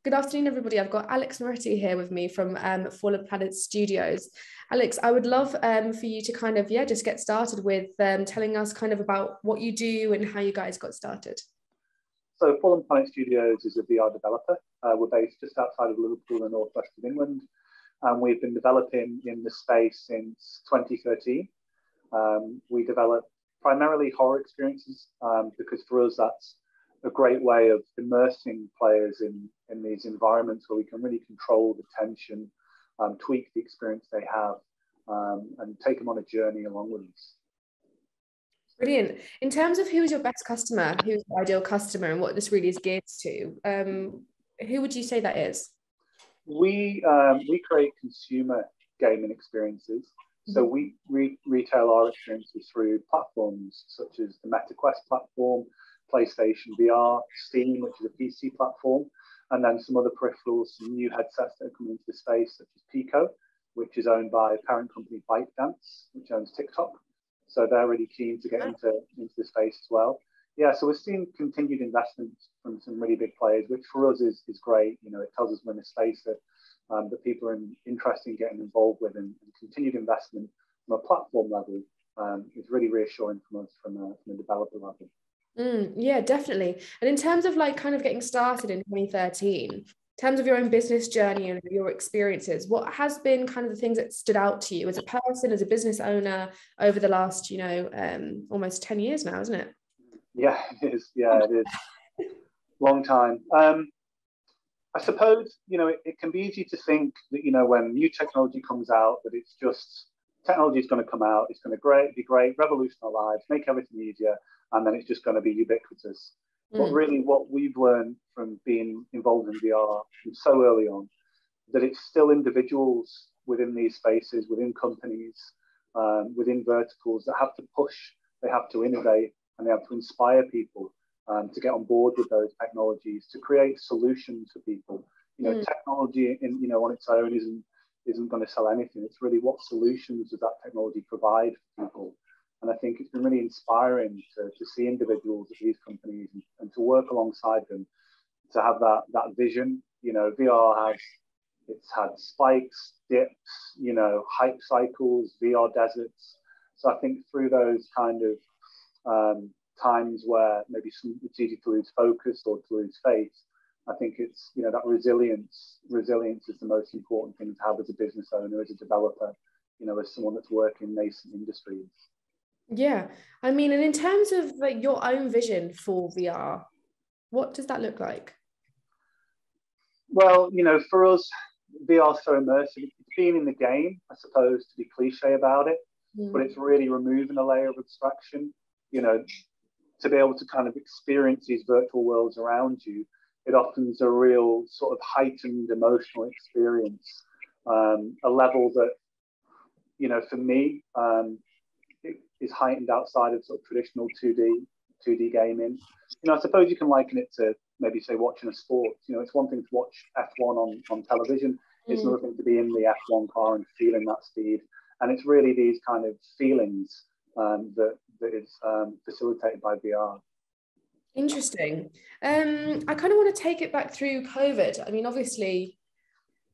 Good afternoon, everybody. I've got Alex Moretti here with me from Fallen Planet Studios. Alex, I would love for you to kind of, just get started with telling us kind of about what you do and how you guys got started. So Fallen Planet Studios is a VR developer. We're based just outside of Liverpool in the northwest of England. And we've been developing in the space since 2013. We develop primarily horror experiences because for us, that's a great way of immersing players in these environments where we can really control the tension, tweak the experience they have, and take them on a journey along with us. Brilliant. In terms of who is your best customer, who's the ideal customer, and what this really is geared to, who would you say that is? We create consumer gaming experiences. So we retail our experiences through platforms such as the MetaQuest platform, PlayStation VR, Steam, which is a PC platform, and then some other peripherals, some new headsets that are coming into the space, such as Pico, which is owned by parent company ByteDance, which owns TikTok. So they're really keen to get into the space as well. Yeah, so we're seeing continued investment from some really big players, which for us is great. You know, it tells us we're in a space that that people are interested in getting involved with, and continued investment from a platform level is really reassuring from us from a developer level. Yeah, definitely. And in terms of like kind of getting started in 2013, in terms of your own business journey and your experiences, what has been kind of the things that stood out to you as a person, as a business owner over the last, almost 10 years now, isn't it? Yeah, it is. Yeah, it is. Long time. I suppose, it can be easy to think that, when new technology comes out, that it's just technology is going to come out, it's going to be great, revolutionize our lives, make everything easier, and then it's just going to be ubiquitous. But really what we've learned from being involved in VR from so early on, that it's still individuals within these spaces, within companies, within verticals that have to push, they have to innovate, and they have to inspire people to get on board with those technologies, to create solutions for people. Technology on its own isn't going to sell anything. It's really what solutions does that technology provide for people. And I think it's been really inspiring to see individuals at these companies and to work alongside them, to have that vision. VR it's had spikes, dips, hype cycles, VR deserts. So I think through those kind of times where maybe it's easy to lose focus or to lose faith, I think it's, that resilience is the most important thing to have as a business owner, as a developer, as someone that's working in nascent industries. Yeah, I mean, and in terms of like your own vision for VR, what does that look like? Well, for us, VR is so immersive. It's being in the game, I suppose, to be cliche about it, but it's really removing a layer of abstraction, to be able to kind of experience these virtual worlds around you. It offers a real sort of heightened emotional experience, a level that, for me, is heightened outside of sort of traditional 2D gaming. I suppose you can liken it to maybe say watching a sport. It's one thing to watch F1 on television. It's another thing to be in the F1 car and feeling that speed. And it's really these kind of feelings that is facilitated by VR. Interesting. I kind of want to take it back through COVID. I mean, obviously,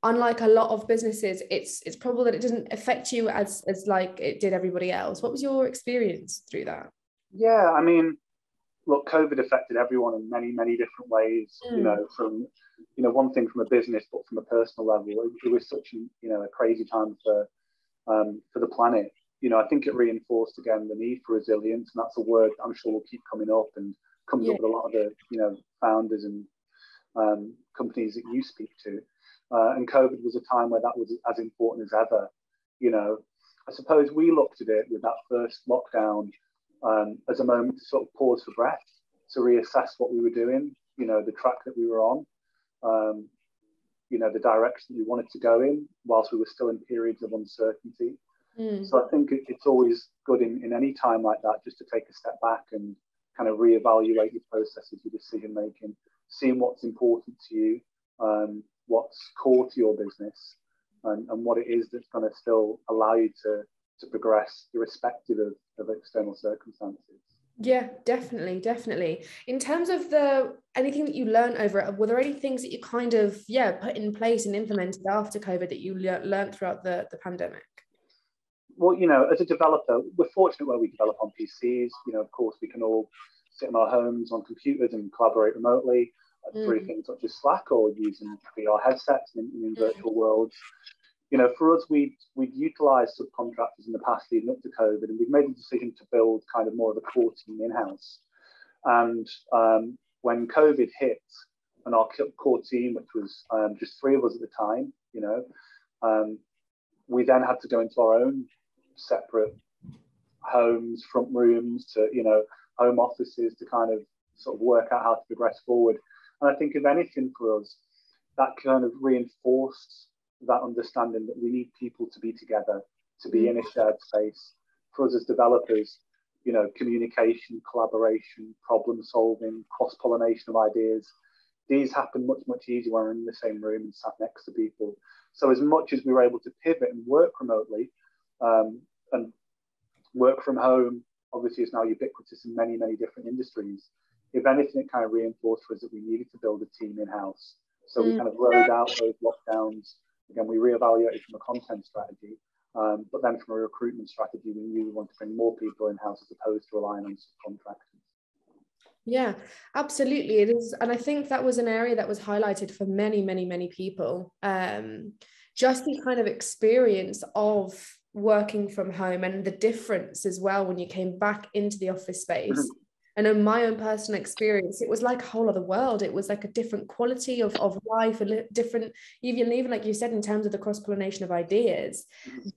unlike a lot of businesses, it's probable that it didn't affect you as like it did everybody else. What was your experience through that? Yeah, I mean, look, COVID affected everyone in many, many different ways. From one thing from a business, but from a personal level, it was such a crazy time for the planet. I think it reinforced again the need for resilience, and that's a word I'm sure will keep coming up and comes up with a lot of the founders and companies that you speak to. And COVID was a time where that was as important as ever. I suppose we looked at it with that first lockdown as a moment to sort of pause for breath, to reassess what we were doing, the track that we were on, the direction that we wanted to go in whilst we were still in periods of uncertainty. So I think it's always good in any time like that just to take a step back and kind of reevaluate your processes, your decision making, seeing what's important to you, what's core to your business, and what it is that's going to still allow you to progress irrespective of external circumstances. Yeah, definitely, definitely. In terms of the anything that you learned over it, were there any things that you kind of put in place and implemented after COVID that you learned throughout the pandemic? Well, as a developer, we're fortunate where we develop on PCs. Of course, we can all sit in our homes on computers and collaborate remotely through things such as Slack or using VR headsets in virtual worlds. For us, we'd utilised subcontractors in the past leading up to COVID, and we've made the decision to build kind of more of a core team in-house. And when COVID hit, and our core team, which was just 3 of us at the time, we then had to go into our own separate homes, front rooms, to home offices to kind of sort of work out how to progress forward. And I think if anything for us, that kind of reinforced that understanding that we need people to be together, to be in a shared space. For us as developers, communication, collaboration, problem solving, cross-pollination of ideas, these happen much, much easier when we're in the same room and sat next to people. So as much as we were able to pivot and work remotely, and work from home, obviously is now ubiquitous in many, many different industries. If anything, it kind of reinforced for us that we needed to build a team in-house. So we kind of rode out those lockdowns. Again, we reevaluated from a content strategy, but then from a recruitment strategy, we knew we wanted to bring more people in-house as opposed to relying on subcontractors. Yeah, absolutely. It is. And I think that was an area that was highlighted for many, many, many people. Just the kind of experience of working from home and the difference as well when you came back into the office space. And in my own personal experience, it was like a whole other world. It was like a different quality of life, a different, even like you said, in terms of the cross-pollination of ideas,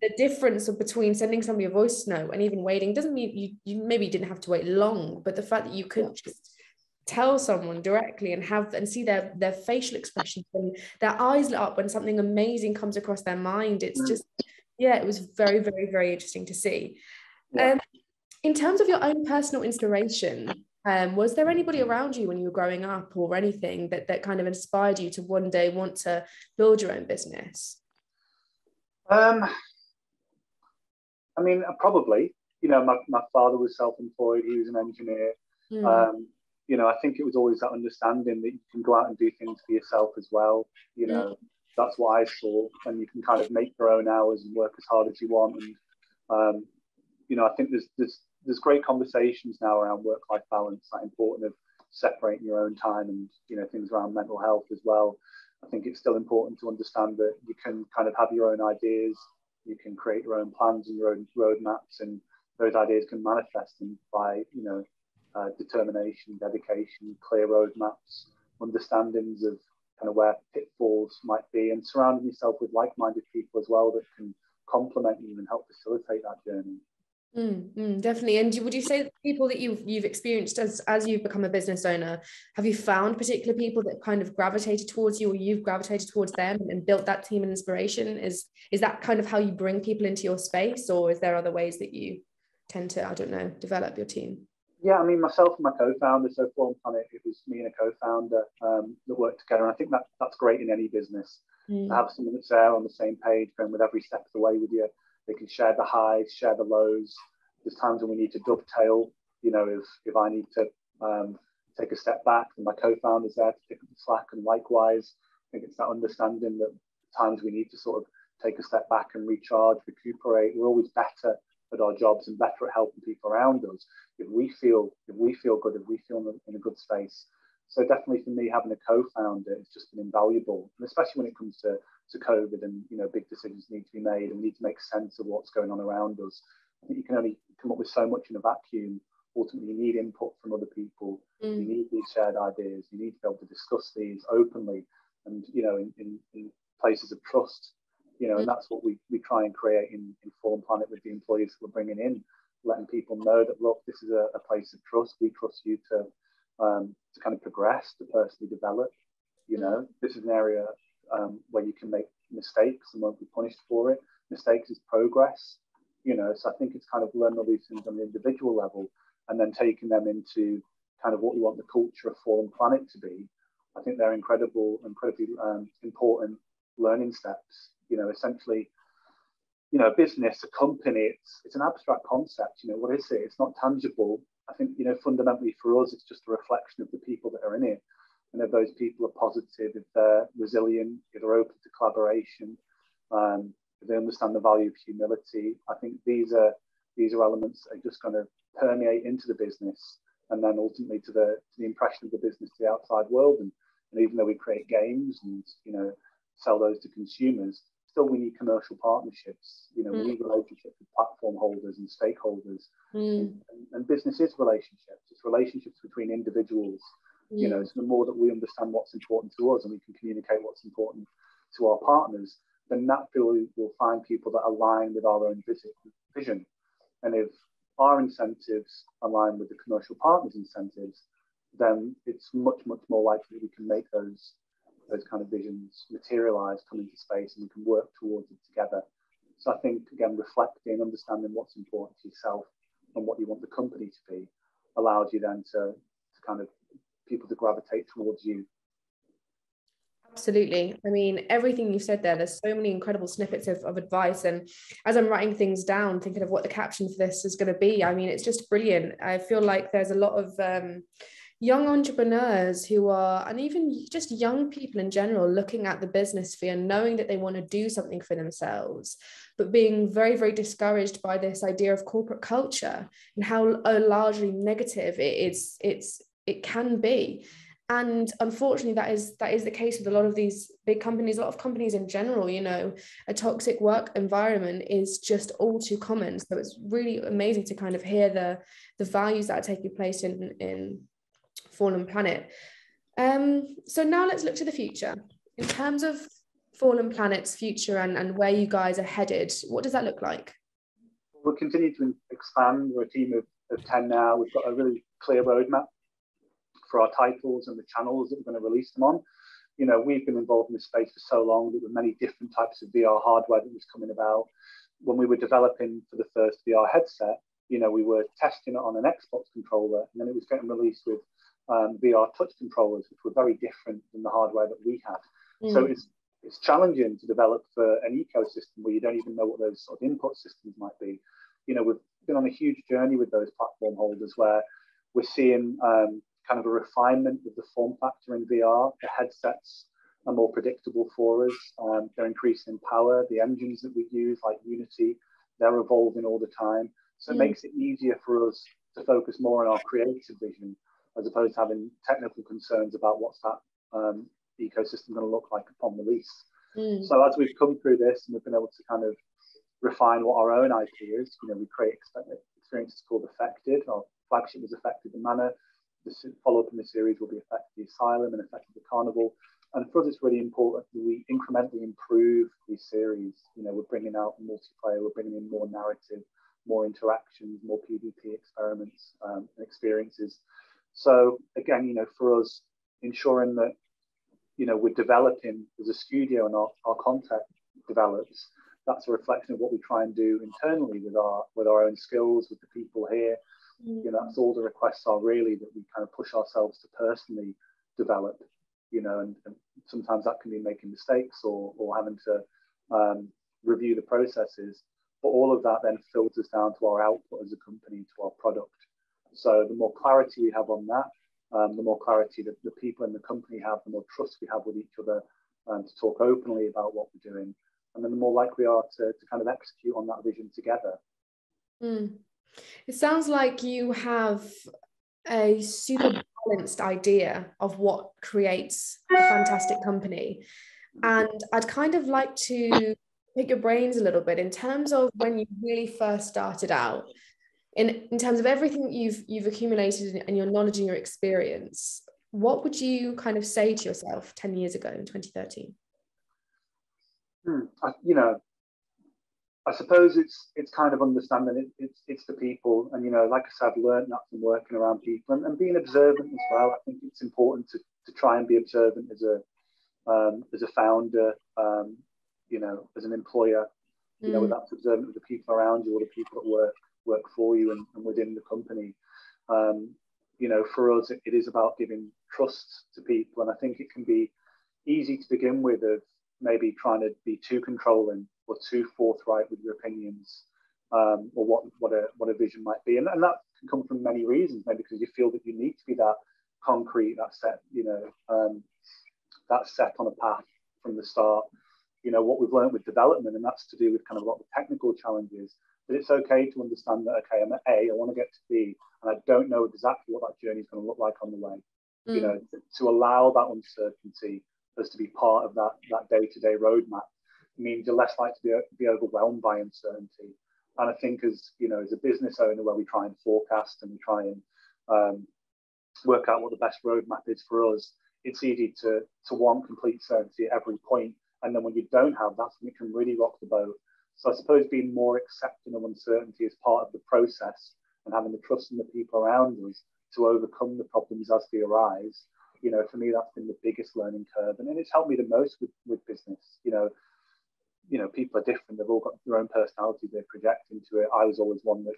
the difference between sending somebody a voice note and even waiting doesn't mean you maybe didn't have to wait long, but the fact that you could just tell someone directly and see their facial expressions and their eyes lit up when something amazing comes across their mind. It's just, it was very, very, very interesting to see. In terms of your own personal inspiration, was there anybody around you when you were growing up or anything that kind of inspired you to one day want to build your own business? I mean, probably, my father was self-employed. He was an engineer. I think it was always that understanding that you can go out and do things for yourself as well. That's what I saw. And you can kind of make your own hours and work as hard as you want. And, I think there's great conversations now around work-life balance, that important of separating your own time and, things around mental health as well. I think it's still important to understand that you can kind of have your own ideas, you can create your own plans and your own roadmaps, and those ideas can manifest by, determination, dedication, clear roadmaps, understandings of kind of where pitfalls might be, and surrounding yourself with like-minded people as well that can complement you and help facilitate that journey. Definitely. And would you say that people that you've experienced as you've become a business owner, have you found particular people that kind of gravitated towards you, or you've gravitated towards them and built that team and inspiration? Is that kind of how you bring people into your space, or is there other ways that you tend to, I don't know, develop your team? Yeah, I mean, myself and my co-founder, so Forum Planet, it was me and a co-founder that worked together. And I think that's great in any business, to have someone that's there on the same page, going with every step of the way with you. They can share the highs, share the lows. There's times when we need to dovetail, if I need to take a step back, and my co-founder's there to pick up the slack, and likewise. I think it's that understanding that times we need to sort of take a step back and recharge, recuperate. We're always better at our jobs and better at helping people around us if we feel good, if we feel in a good space. So definitely for me, having a co-founder has just been invaluable, and especially when it comes to COVID and big decisions need to be made and we need to make sense of what's going on around us. I think you can only come up with so much in a vacuum. Ultimately, you need input from other people. You need these shared ideas. You need to be able to discuss these openly and in places of trust. And that's what we try and create in Forum Planet with the employees that we're bringing in, letting people know that, look, this is a place of trust. We trust you to kind of progress, to personally develop. This is an area where you can make mistakes and won't be punished for it. Mistakes is progress. So I think it's kind of learning all these things on the individual level and then taking them into kind of what we want the culture of Forum Planet to be. I think they're incredibly important learning steps. Essentially, a business, a company, it's an abstract concept. What is it? It's not tangible. I think, fundamentally for us, it's just a reflection of the people that are in it. And if those people are positive, if they're resilient, if they're open to collaboration, if they understand the value of humility, I think these are elements that are just going to permeate into the business, and then ultimately to the impression of the business to the outside world. And even though we create games and sell those to consumers, still we need commercial partnerships. We need relationships with platform holders and stakeholders, and business is relationships. It's relationships between individuals. So the more that we understand what's important to us and we can communicate what's important to our partners, then naturally we'll find people that align with our own vision. And if our incentives align with the commercial partners' incentives, then it's much, much more likely that we can make those kind of visions materialize, come into space, and we can work towards it together. So I think, again, reflecting, understanding what's important to yourself and what you want the company to be allows you then to kind of people to gravitate towards you. Absolutely. I mean, everything you said there's so many incredible snippets of advice. And as I'm writing things down, thinking of what the caption for this is going to be, I mean, it's just brilliant. I feel like there's a lot of young entrepreneurs who are, and even just young people in general, looking at the business sphere, knowing that they want to do something for themselves, but being very, very discouraged by this idea of corporate culture and how largely negative it can be. And unfortunately, that is the case with a lot of these big companies, a lot of companies in general. A toxic work environment is just all too common. So it's really amazing to kind of hear the values that are taking place in Fallen Planet. So now let's look to the future. In terms of Fallen Planet's future and where you guys are headed, what does that look like? We'll continue to expand. We're a team of 10 now. We've got a really clear roadmap for our titles and the channels that we're going to release them on. We've been involved in this space for so long. There were many different types of VR hardware that was coming about. When we were developing for the first VR headset, we were testing it on an Xbox controller, and then it was getting released with VR touch controllers, which were very different than the hardware that we had. So it's challenging to develop for an ecosystem where you don't even know what those sort of input systems might be. We've been on a huge journey with those platform holders where we're seeing kind of a refinement of the form factor in VR. The headsets are more predictable for us. They're increasing in power. The engines that we use, like Unity, they're evolving all the time. So it makes it easier for us to focus more on our creative vision, as opposed to having technical concerns about what's that ecosystem going to look like upon release. So as we've come through this and we've been able to kind of refine what our own IP is, we create experiences called Affected. Our flagship was Affected the Manor. The follow-up in the series will be Affected the Asylum and Affected the Carnival. And for us, it's really important that we incrementally improve these series. We're bringing out multiplayer, we're bringing in more narrative, more interactions, more PvP experiments and experiences. So again, for us, ensuring that, we're developing as a studio and our content develops, that's a reflection of what we try and do internally with our own skills, with the people here. That's all the requests are, really, that we kind of push ourselves to personally develop, and sometimes that can be making mistakes or having to review the processes. But all of that then filters down to our output as a company, to our product. So the more clarity we have on that, the more clarity that the people in the company have, the more trust we have with each other to talk openly about what we're doing. And then the more likely we are to kind of execute on that vision together. It sounds like you have a super balanced idea of what creates a fantastic company. And I'd kind of like to pick your brains a little bit in terms of when you really first started out, in terms of everything you've accumulated and your knowledge and your experience. What would you kind of say to yourself 10 years ago in 2013? I suppose it's kind of understanding it's the people, and like I said, I've learned that from working around people and being observant as well. I think it's important to try and be observant as a founder, as an employer, that's observant of the people around you or the people that work for you and within the company. For us, it is about giving trust to people, and I think it can be easy to begin with of maybe trying to be too controlling too forthright with your opinions, or what a vision might be. And that can come from many reasons, maybe because you feel that you need to be that concrete, that set, that set on a path from the start. What we've learned with development, and that's to do with kind of a lot of technical challenges, that it's okay to understand that, okay, I'm at A, I want to get to B, and I don't know exactly what that journey is going to look like on the way. To allow that uncertainty as to be part of that day-to-day roadmap means you're less likely to be overwhelmed by uncertainty. And I think as a business owner, where we try and forecast and we try and work out what the best roadmap is for us, it's easy to want complete certainty at every point. And then when you don't have that, it can really rock the boat. So I suppose being more accepting of uncertainty as part of the process, and having the trust in the people around us to overcome the problems as they arise, for me, that's been the biggest learning curve. And it's helped me the most with business. People are different. They've all got their own personality they project into it. I was always one that,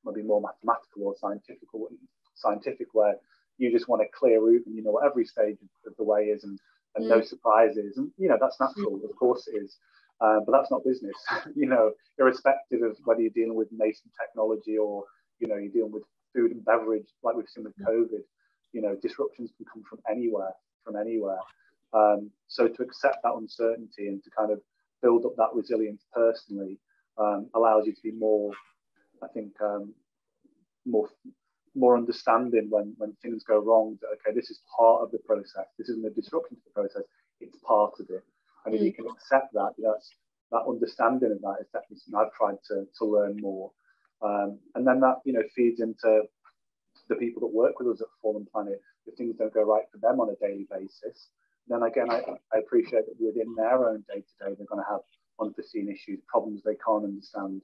maybe more mathematical or scientific, where you just want a clear route and you know what every stage of the way is, and no surprises. And, that's natural. Of course it is. But that's not business, irrespective of whether you're dealing with nascent technology or, you're dealing with food and beverage, like we've seen with COVID. Disruptions can come from anywhere. So to accept that uncertainty and to kind of build up that resilience personally allows you to be more, I think, more understanding when things go wrong. That, okay, this is part of the process. This isn't a disruption to the process. It's part of it. And if you can accept that, that understanding of that is definitely something I've tried to learn more. And then that, feeds into the people that work with us at Fallen Planet. If things don't go right for them on a daily basis, then again, I appreciate that within their own day-to-day, they're going to have unforeseen issues, problems they can't understand,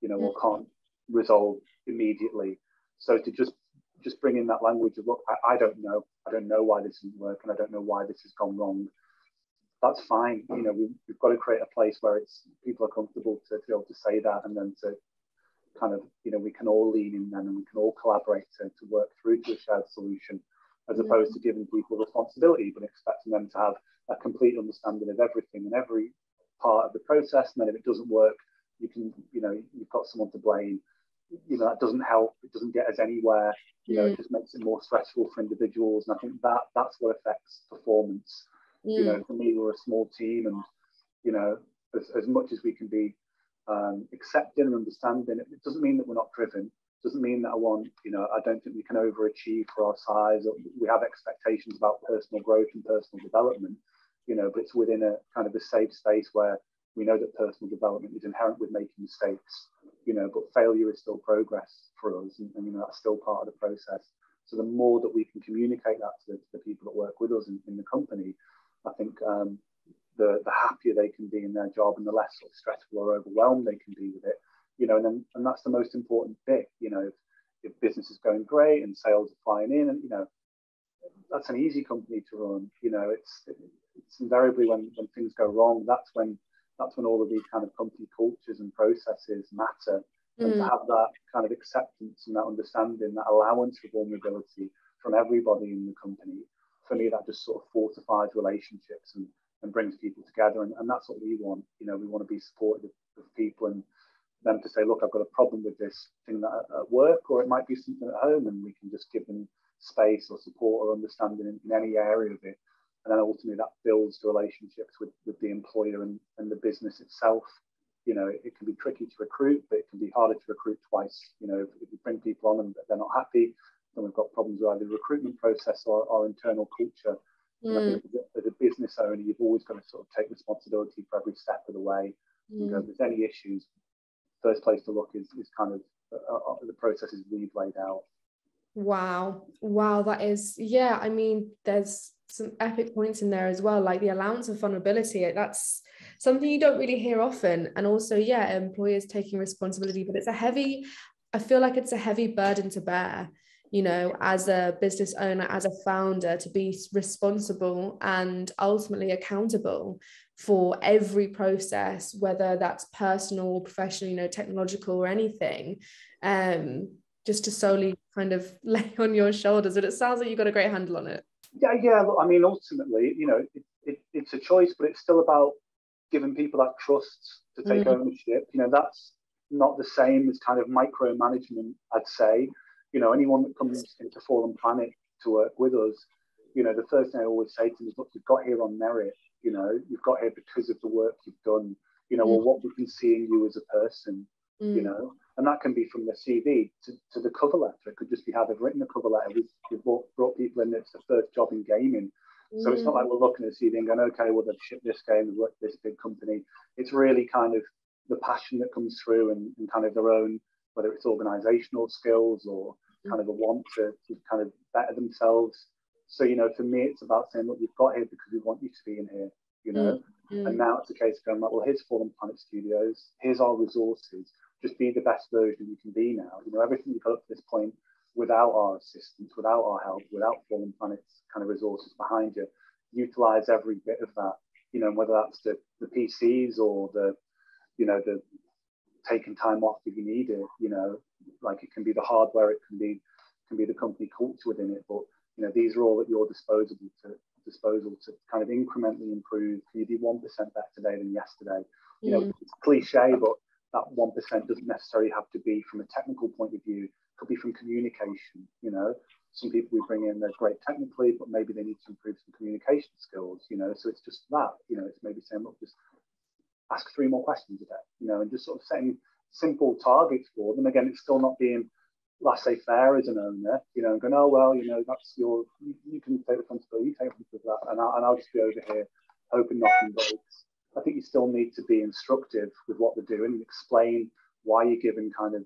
or can't resolve immediately. So to just bring in that language of, look, I don't know why this didn't work, and I don't know why this has gone wrong. That's fine. We've got to create a place where people are comfortable to be able to say that, and then to kind of, we can all lean in then, and we can all collaborate to work through to a shared solution, as opposed to giving people responsibility, but expecting them to have a complete understanding of everything and every part of the process. And then if it doesn't work, you've got someone to blame. That doesn't help. It doesn't get us anywhere. It just makes it more stressful for individuals. And I think that's what affects performance. For me, we're a small team, and as much as we can be accepting and understanding, it doesn't mean that we're not driven. It doesn't mean that I don't think we can overachieve for our size. We have expectations about personal growth and personal development, but it's within a kind of a safe space where we know that personal development is inherent with making mistakes, but failure is still progress for us, and that's still part of the process. So the more that we can communicate that to the people that work with us in the company, I think the happier they can be in their job, and the less sort of stressful or overwhelmed they can be with it. And that's the most important bit. If business is going great and sales are flying in, and that's an easy company to run. It's invariably when things go wrong, that's when all of these kind of company cultures and processes matter. And to have that kind of acceptance and that understanding, that allowance for vulnerability from everybody in the company, for me, that just sort of fortifies relationships and brings people together. And that's what we want. We want to be supportive of people, and them to say, look, I've got a problem with this thing at work, or it might be something at home, and we can just give them space or support or understanding in any area of it. And then ultimately that builds the relationships with the employer and the business itself. It can be tricky to recruit, but it can be harder to recruit twice. If you bring people on and they're not happy, then we've got problems with either the recruitment process or our internal culture. And I think as a business owner, you've always got to sort of take responsibility for every step of the way. And if there's any issues, first place to look is kind of the processes we've laid out. Wow, that is, I mean, there's some epic points in there as well, like the allowance of vulnerability. That's something you don't really hear often. And also, employers taking responsibility, but I feel like it's a heavy burden to bear, as a business owner, as a founder, to be responsible and ultimately accountable for every process, whether that's personal, professional, technological, or anything, just to solely kind of lay on your shoulders. But it sounds like you've got a great handle on it. Yeah. Look, I mean, ultimately, it's a choice, but it's still about giving people that trust to take ownership. You know, that's not the same as kind of micromanagement, I'd say. You know, anyone that comes into Fallen Planet to work with us, you know, the first thing I always say to them is, look, you've got here on merit. You know, you've got here because of the work you've done, you know, or what we can see in you as a person, you know, and that can be from the CV to the cover letter. It could just be how they've written the cover letter. We've brought people in that's the first job in gaming. So it's not like we're looking at the CV and going, okay, well, they've shipped this game, they've worked at this big company. It's really kind of the passion that comes through and kind of their own, whether it's organizational skills or kind of a want to kind of better themselves. So, you know, for me, it's about saying, look, we've got here because we want you to be in here, you know. And now it's a case of going, like, well, here's Fallen Planet Studios, here's our resources, just be the best version you can be now. You know, everything you've got up to this point without our assistance, without our help, without Fallen Planet's kind of resources behind you, utilize every bit of that, you know, whether that's the PCs or the, you know, the taking time off if you need it, you know, like it can be the hardware, it can be the company culture within it, but you know, these are all at your disposal to kind of incrementally improve. Can you do 1% better today than yesterday? You know, it's cliche, but that 1% doesn't necessarily have to be from a technical point of view. It could be from communication. You know, some people we bring in, they're great technically, but maybe they need to improve some communication skills. You know, so it's just that. You know, it's maybe saying, look, just ask 3 more questions a day. You know, and just sort of setting simple targets for them. Again, it's still not being laissez-faire as an owner, you know, and going, oh, well, you know, that's you can take responsibility, you take responsibility for that, and I'll just be over here hoping nothing breaks. I think you still need to be instructive with what they're doing and explain why you're giving kind of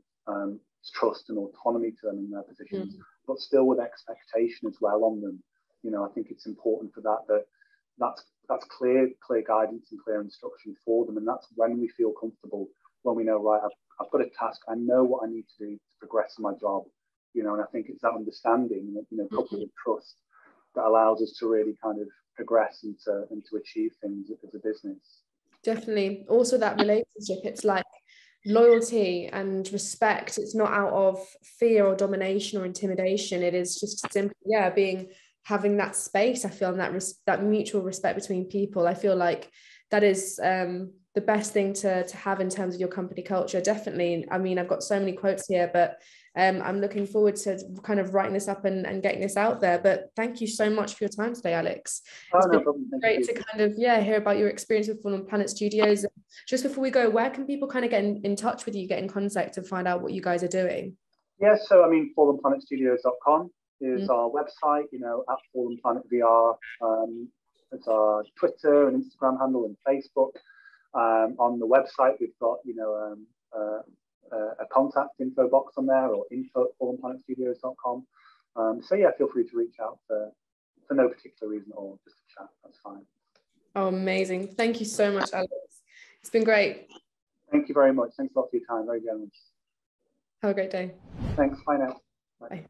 trust and autonomy to them in their positions, but still with expectation as well on them. You know, I think it's important for that's clear guidance and clear instruction for them, and that's when we feel comfortable, when we know, right, I've got a task, I know what I need to do to progress in my job, you know, and I think it's that understanding, you know, coupled with trust that allows us to really kind of progress and to achieve things as a business. Definitely. Also that relationship, it's like loyalty and respect. It's not out of fear or domination or intimidation. It is just simply, having that space, I feel, and that mutual respect between people. I feel like that is the best thing to have in terms of your company culture. Definitely. I mean, I've got so many quotes here, but I'm looking forward to kind of writing this up and getting this out there. But thank you so much for your time today, Alex. It's been great to kind of hear about your experience with Fallen Planet Studios. Just before we go, where can people kind of get in touch with you, get in contact and find out what you guys are doing? Yeah, so I mean, fallenplanetstudios.com is our website, you know, at Fallen Planet VR. It's our Twitter and Instagram handle and Facebook. On the website, we've got, you know, a contact info box on there, or info@fallenplanetstudios.com. So yeah, feel free to reach out for no particular reason, or just to chat. That's fine. Oh, amazing. Thank you so much, Alex. It's been great. Thank you very much. Thanks a lot for your time. Very generous. Have a great day. Thanks. Bye now. Bye. Bye.